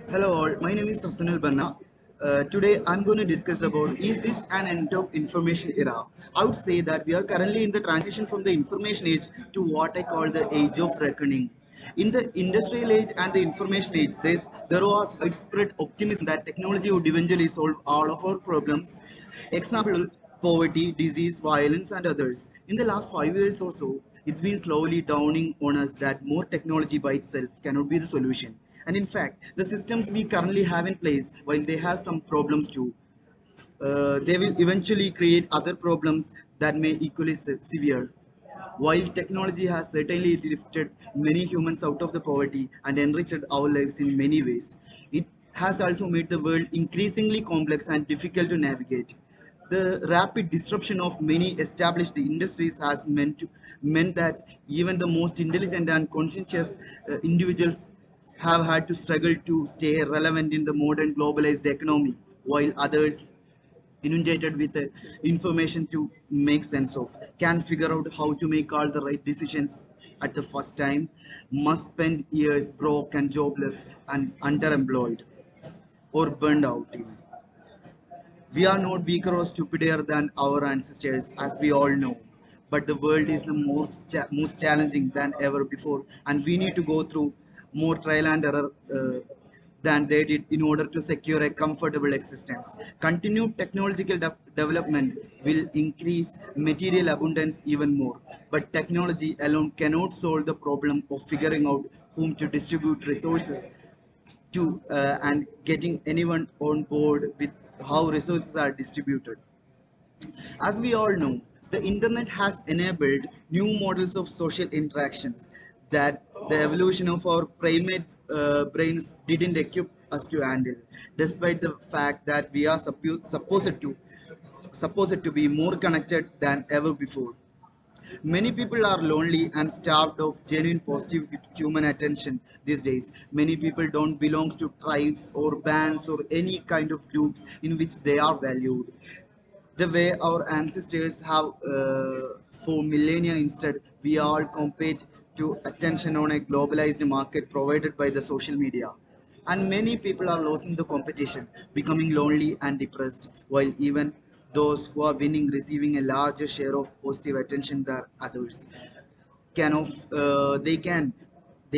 Hello all, my name is Sasanal Banna. Today I'm going to discuss about is this an end of information era? I would say that we are currently in the transition from the information age to what I call the age of reckoning. In the industrial age and the information age, there was widespread optimism that technology would eventually solve all of our problems. Example, poverty, disease, violence and others. In the last 5 years or so, it's been slowly dawning on us that more technology by itself cannot be the solution. And in fact, the systems we currently have in place, while they have some problems too, they will eventually create other problems that may equally severe. While technology has certainly lifted many humans out of the poverty and enriched our lives in many ways, it has also made the world increasingly complex and difficult to navigate. The rapid disruption of many established industries has meant that even the most intelligent and conscientious individuals have had to struggle to stay relevant in the modern globalized economy, while others inundated with information to make sense of, can figure out how to make all the right decisions at the first time, must spend years broke and jobless and underemployed or burned out even. We are not weaker or stupider than our ancestors, as we all know. But the world is the most challenging than ever before, and we need to go through more trial and error than they did in order to secure a comfortable existence. Continued technological development will increase material abundance even more, but technology alone cannot solve the problem of figuring out whom to distribute resources to and getting anyone on board with how resources are distributed. As we all know, the internet has enabled new models of social interactions that the evolution of our primate brains didn't equip us to handle, despite the fact that we are supposed to be more connected than ever before. Many people are lonely and starved of genuine positive human attention these days. Many people don't belong to tribes or bands or any kind of groups in which they are valued. The way our ancestors have for millennia instead, we all compete to attention on a globalized market provided by the social media. And many people are losing the competition, becoming lonely and depressed, while even those who are winning receiving a larger share of positive attention than others can of they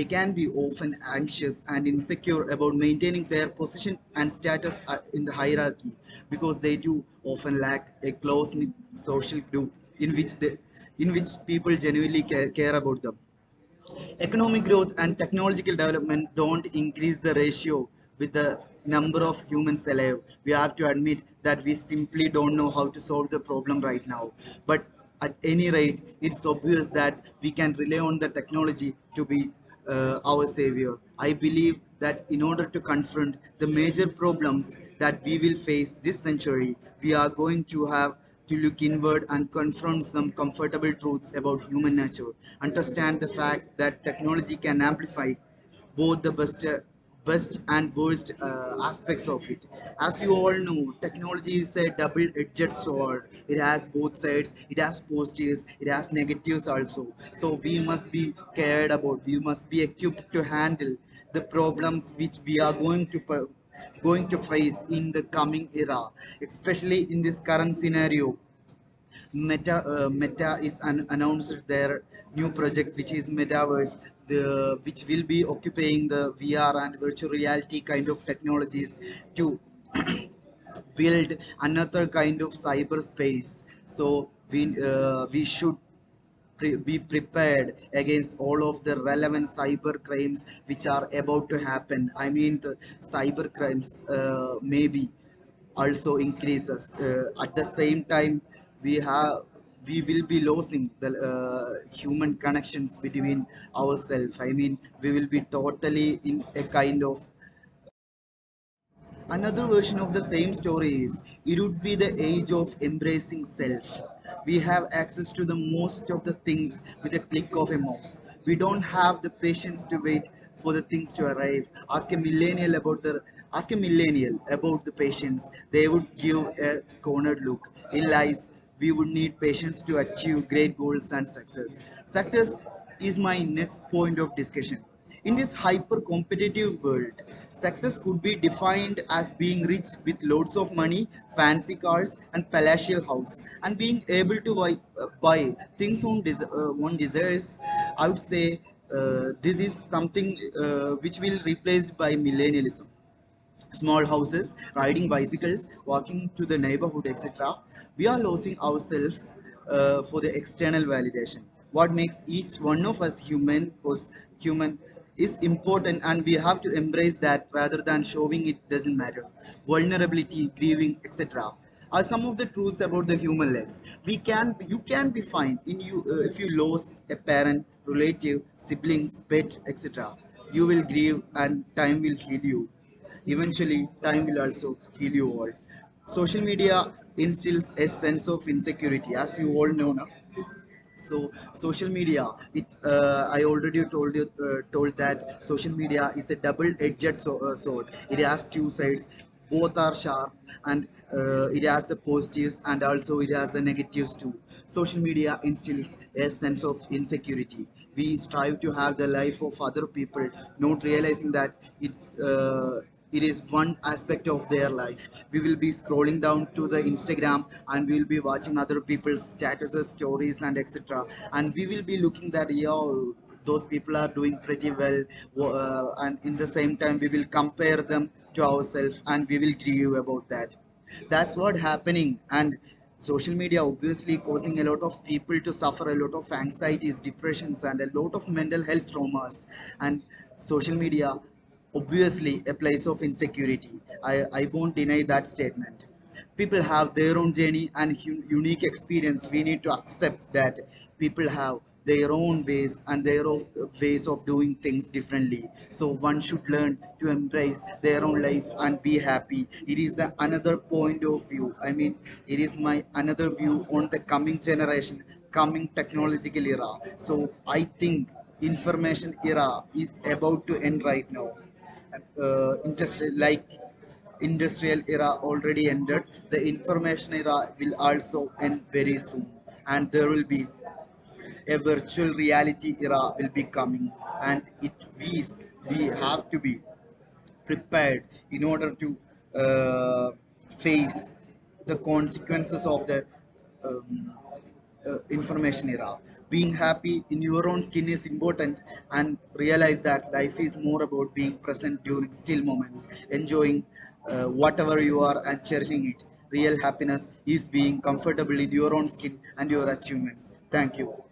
can be often anxious and insecure about maintaining their position and status in the hierarchy because they do often lack a close knit social group in which people genuinely care about them. Economic growth and technological development don't increase the ratio with the number of humans alive. We have to admit that we simply don't know how to solve the problem right now. But at any rate, it's obvious that we can rely on the technology to be our savior. I believe that in order to confront the major problems that we will face this century, we are going to have to look inward and confront some comfortable truths about human nature. Understand the fact that technology can amplify both the best and worst aspects of it. As you all know, technology is a double-edged sword. It has both sides. It has positives. It has negatives also. So we must be cared about. We must be equipped to handle the problems which we are going to face in the coming era, especially in this current scenario. Meta is announced their new project, which is Metaverse, which will be occupying the VR and virtual reality kind of technologies to build another kind of cyberspace. So we should be prepared against all of the relevant cyber crimes which are about to happen. I mean, the cyber crimes maybe also increases. At the same time, we have we will be losing the human connections between ourselves. I mean, we will be totally in a kind of another version of the same story is it would be the age of embracing self. We have access to the most of the things with a click of a mouse. We don't have the patience to wait for the things to arrive. Ask a millennial about the patience. They would give a scorned look. In life, we would need patience to achieve great goals and success. Success is my next point of discussion. In this hyper competitive world, success could be defined as being rich with loads of money, fancy cars, and palatial house, and being able to buy things one desires. I would say this is something which will replaced by millennialism. Small houses, riding bicycles, walking to the neighborhood, etc. We are losing ourselves for the external validation. What makes each one of us human is important, and we have to embrace that rather than showing it doesn't matter. Vulnerability, grieving, etc. are some of the truths about the human lives. You can be fine in you if you lose a parent, relative, siblings, pet, etc. You will grieve, and time will heal you. Eventually, time will also heal you all. Social media instills a sense of insecurity, as you all know now. So, social media, I already told that social media is a double-edged sword. It has two sides. Both are sharp, and it has the positives and also it has the negatives too. Social media instills a sense of insecurity. We strive to have the life of other people, not realizing that it is one aspect of their life. We will be scrolling down to the Instagram and we will be watching other people's statuses, stories, and etc. And we will be looking that, yo, those people are doing pretty well, and in the same time we will compare them to ourselves and we will grieve about that. That's what happening. And social media obviously causing a lot of people to suffer a lot of anxieties, depressions, and a lot of mental health traumas. And social media obviously a place of insecurity. I won't deny that statement. People have their own journey and unique experience. We need to accept that people have their own ways and their own ways of doing things differently. So one should learn to embrace their own life and be happy. It is the another point of view. I mean, it is my another view on the coming generation, coming technological era. So I think information era is about to end right now. Industrial era already ended, the information era will also end very soon, and there will be a virtual reality era will be coming, and we have to be prepared in order to uh, face the consequences of the um, information era. Being happy in your own skin is important, and realize that life is more about being present during still moments, enjoying whatever you are and cherishing it. Real happiness is being comfortable in your own skin and your achievements. Thank you.